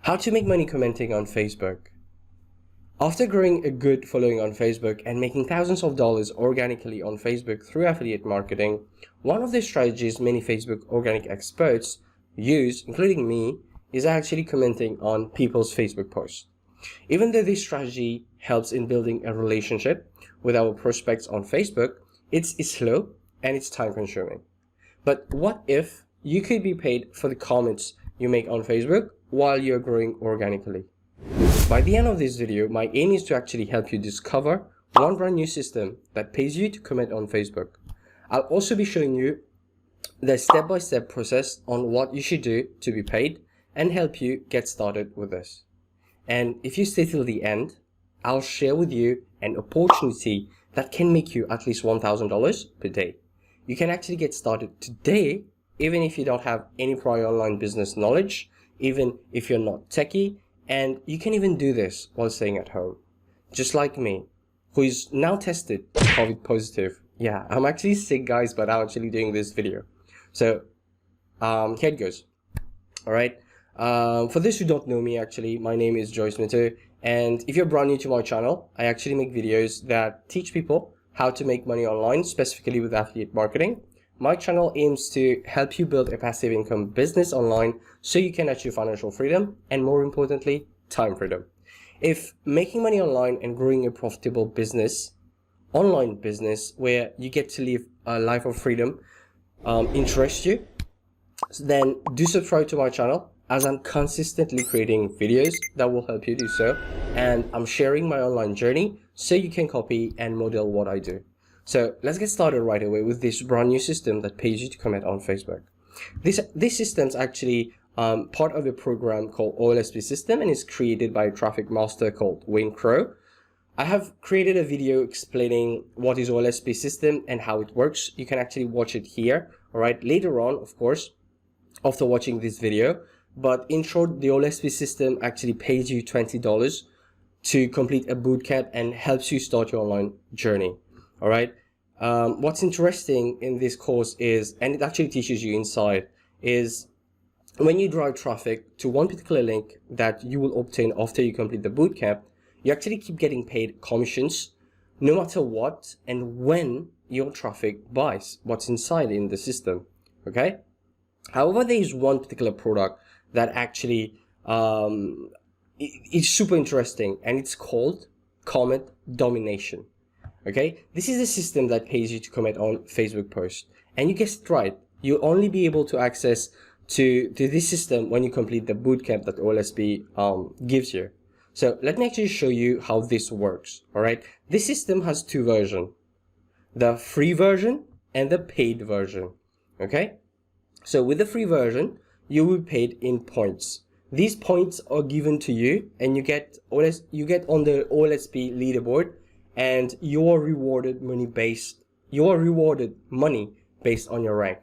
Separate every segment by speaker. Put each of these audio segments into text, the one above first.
Speaker 1: How to make money commenting on Facebook. After growing a good following on Facebook and making thousands of dollars organically on Facebook through affiliate marketing, one of the strategies many Facebook organic experts use, including me, is actually commenting on people's Facebook posts. Even though this strategy helps in building a relationship with our prospects on Facebook, it's slow and it's time consuming. But what if you could be paid for the comments you make on Facebook while you're growing organically? By the end of this video, my aim is to actually help you discover one brand new system that pays you to comment on Facebook. I'll also be showing you the step-by-step process on what you should do to be paid and help you get started with this. And if you stay till the end, I'll share with you an opportunity that can make you at least $1,000 per day. You can actually get started today, even if you don't have any prior online business knowledge, even if you're not techie, and you can even do this while staying at home. Just like me, who is now tested COVID positive. Yeah, I'm actually sick, guys, but I'm actually doing this video. So, here it goes. All right. For those who don't know me, actually, my name is Joyce Meettoo, and if you're brand new to my channel, I actually make videos that teach people how to make money online, specifically with affiliate marketing. My channel aims to help you build a passive income business online so you can achieve financial freedom and, more importantly, time freedom. If making money online and growing a profitable business, online business where you get to live a life of freedom interests you, then do subscribe to my channel, as I'm consistently creating videos that will help you do so, and I'm sharing my online journey so you can copy and model what I do. So let's get started right away with this brand new system that pays you to comment on Facebook. This system's actually part of a program called OLSP system, and is created by a traffic master called Wayne Crow. I have created a video explaining what is OLSP system and how it works. You can actually watch it here, all right, later on, of course, after watching this video. But in short, the OLSP system actually pays you $20 to complete a bootcamp and helps you start your online journey. All right. What's interesting in this course is, and it actually teaches you inside, is when you drive traffic to one particular link that you will obtain after you complete the bootcamp, you actually keep getting paid commissions no matter what and when your traffic buys what's inside in the system. Okay. However, there is one particular product that actually is super interesting, and it's called comment Domination. Okay, this is a system that pays you to comment on Facebook posts, and you guessed right, you'll only be able to access to this system when you complete the bootcamp that OLSP gives you. So let me actually show you how this works. All right, this system has two versions: the free version and the paid version. Okay, so with the free version, you will be paid in points. These points are given to you, and you get on the OLSP leaderboard, and you are rewarded money based on your rank.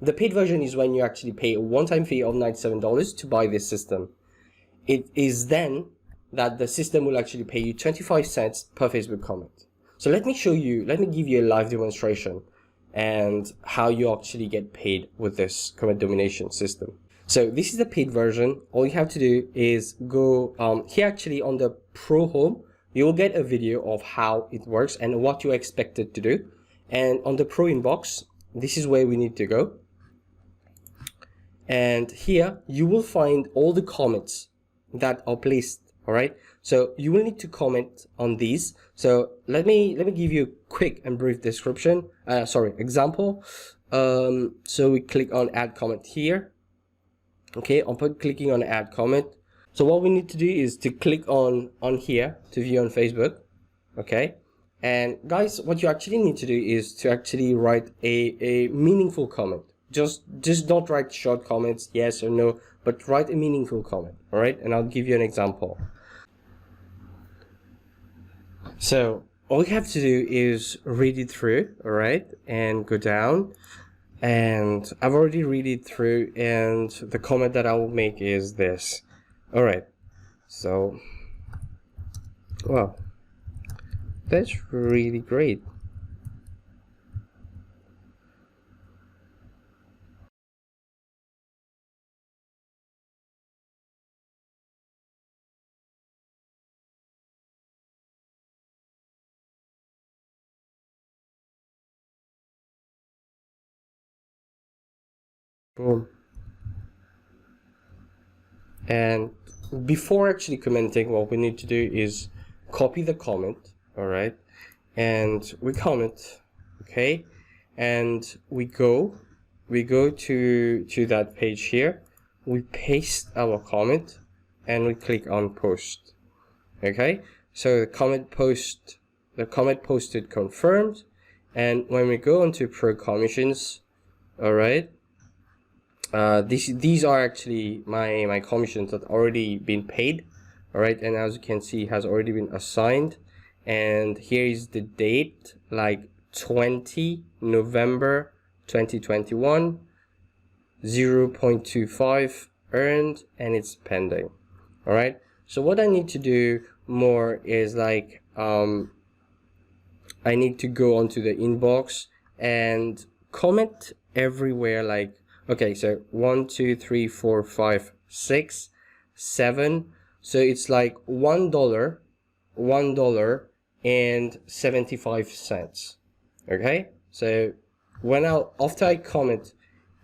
Speaker 1: The paid version is when you actually pay a one-time fee of $97 to buy this system. It is then that the system will actually pay you 25 cents per Facebook comment. So let me give you a live demonstration and how you actually get paid with this comment domination system. So this is the paid version. All you have to do is go here. Actually, on the Pro Home, you will get a video of how it works and what you expect it to do. And on the Pro Inbox, this is where we need to go. And here you will find all the comments that are placed. All right. So you will need to comment on these. So let me give you a quick and brief description. Example. So we click on add comment here. Okay, upon clicking on add comment, so what we need to do is to click on here to view on Facebook. Okay, and guys, what you actually need to do is to actually write a meaningful comment. Just don't write short comments, yes or no, but write a meaningful comment. All right, and I'll give you an example. So all you have to do is read it through, all right, and go down. And I've already read it through, and the comment that I will make is this. All right, so, well, that's really great. Boom. And before actually commenting, what we need to do is copy the comment, all right? And we comment, okay? And we go to that page here. We paste our comment and we click on post. Okay? So the comment posted confirmed. And when we go onto pro commissions, all right, these are actually my commissions that already been paid, all right, and as you can see, has already been assigned. And here is the date, like 20 November 2021, 0.25 earned, and it's pending. All right, so what I need to do more is like I need to go onto the inbox and comment everywhere, like, okay, so 1 2 3 4 5 6 7, so it's like $1 and 75 cents. Okay, so after I comment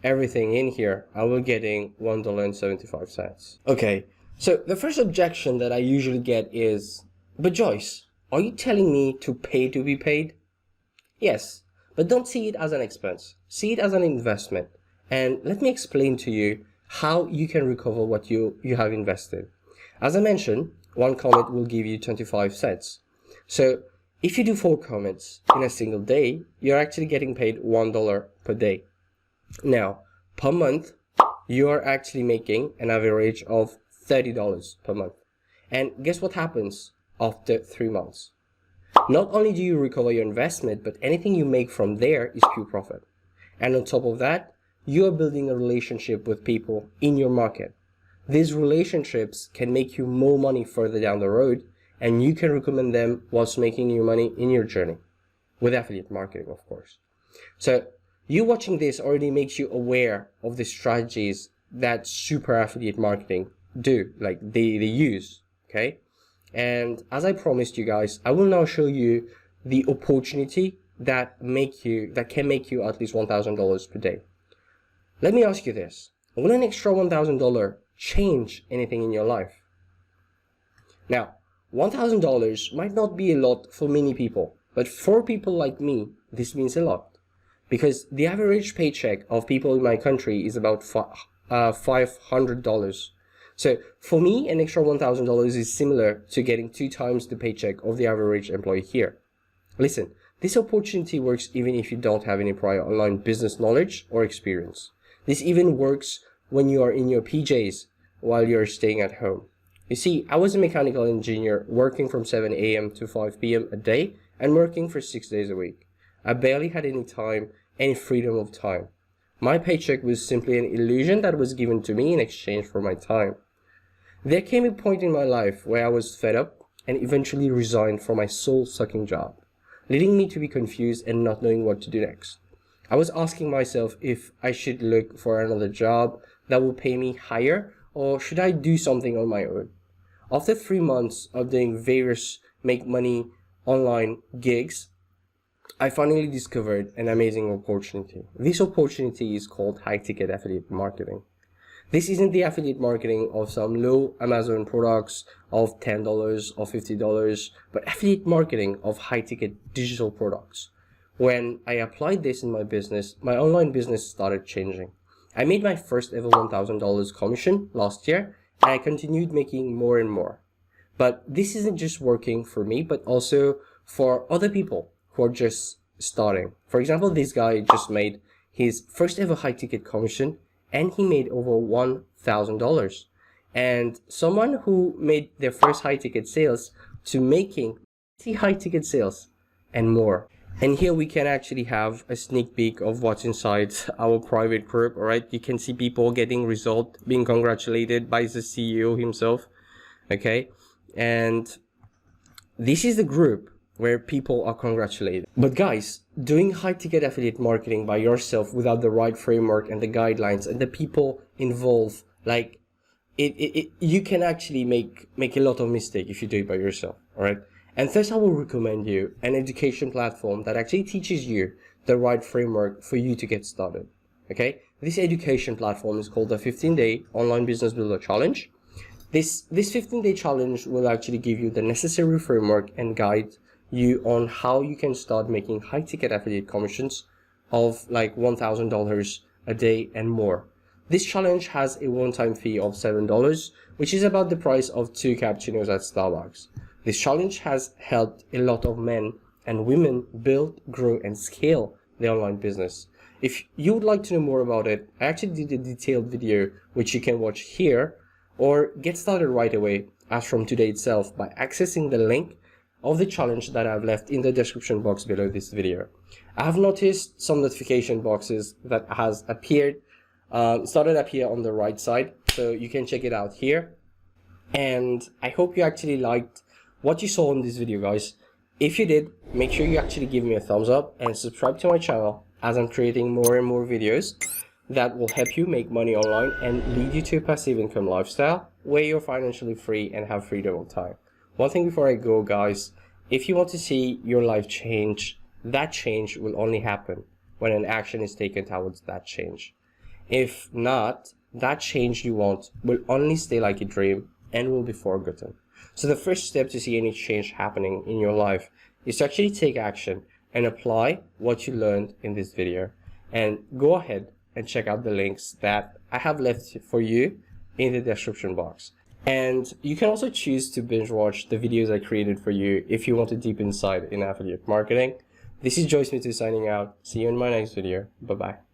Speaker 1: everything in here, I will getting $1.75. Okay, so the first objection that I usually get is, but Joyce, are you telling me to pay to be paid? Yes, but don't see it as an expense. See it as an investment. And let me explain to you how you can recover what you have invested. As I mentioned, one comment will give you 25 cents. So if you do 4 comments in a single day, you're actually getting paid $1 per day. Now, per month, you're actually making an average of $30 per month. And guess what happens after 3 months? Not only do you recover your investment, but anything you make from there is pure profit. And on top of that, you are building a relationship with people in your market. These relationships can make you more money further down the road, and you can recommend them whilst making you money in your journey with affiliate marketing, of course. So you watching this already makes you aware of the strategies that super affiliate marketing do, like they use, okay? And as I promised you guys, I will now show you the opportunity that can make you at least $1,000 per day. Let me ask you this. Will an extra $1,000 change anything in your life? Now, $1,000 might not be a lot for many people, but for people like me, this means a lot. Because the average paycheck of people in my country is about $500. So for me, an extra $1,000 is similar to getting 2 times the paycheck of the average employee here. Listen, this opportunity works even if you don't have any prior online business knowledge or experience. This even works when you are in your PJs while you're staying at home. You see, I was a mechanical engineer working from 7 a.m. to 5 p.m. a day and working for 6 days a week. I barely had any time, any freedom of time. My paycheck was simply an illusion that was given to me in exchange for my time. There came a point in my life where I was fed up and eventually resigned from my soul-sucking job, leading me to be confused and not knowing what to do next. I was asking myself if I should look for another job that will pay me higher, or should I do something on my own? After 3 months of doing various make money online gigs, I finally discovered an amazing opportunity. This opportunity is called high-ticket affiliate marketing. This isn't the affiliate marketing of some low Amazon products of $10 or $50, but affiliate marketing of high-ticket digital products. When I applied this in my business, my online business started changing. I made my first ever $1,000 commission last year, and I continued making more and more. But this isn't just working for me, but also for other people who are just starting. For example, this guy just made his first ever high-ticket commission, and he made over $1,000. And someone who made their first high-ticket sales to making high-ticket sales and more. And here we can actually have a sneak peek of what's inside our private group, all right? You can see people getting result, being congratulated by the CEO himself, okay? And this is the group where people are congratulated. But guys, doing high-ticket affiliate marketing by yourself without the right framework and the guidelines and the people involved, like, you can actually make a lot of mistakes if you do it by yourself, all right? And first, I will recommend you an education platform that actually teaches you the right framework for you to get started, okay? This education platform is called the 15-day online business builder challenge. This 15-day challenge will actually give you the necessary framework and guide you on how you can start making high ticket affiliate commissions of like $1,000 a day and more. This challenge has a one-time fee of $7, which is about the price of 2 cappuccinos at Starbucks. This challenge has helped a lot of men and women build, grow, and scale their online business. If you would like to know more about it, I actually did a detailed video which you can watch here, or get started right away as from today itself by accessing the link of the challenge that I've left in the description box below this video. I have noticed some notification boxes that has appeared, started appear on the right side, so you can check it out here. And I hope you actually liked what you saw in this video, guys. If you did, make sure you actually give me a thumbs up and subscribe to my channel, as I'm creating more and more videos that will help you make money online and lead you to a passive income lifestyle where you're financially free and have freedom of time. One thing before I go, guys, if you want to see your life change, that change will only happen when an action is taken towards that change. If not, that change you want will only stay like a dream and will be forgotten. So the first step to see any change happening in your life is to actually take action and apply what you learned in this video. And go ahead and check out the links that I have left for you in the description box. And you can also choose to binge watch the videos I created for you if you want a deep insight in affiliate marketing. This is Joyce Meettoo signing out. See you in my next video. Bye bye.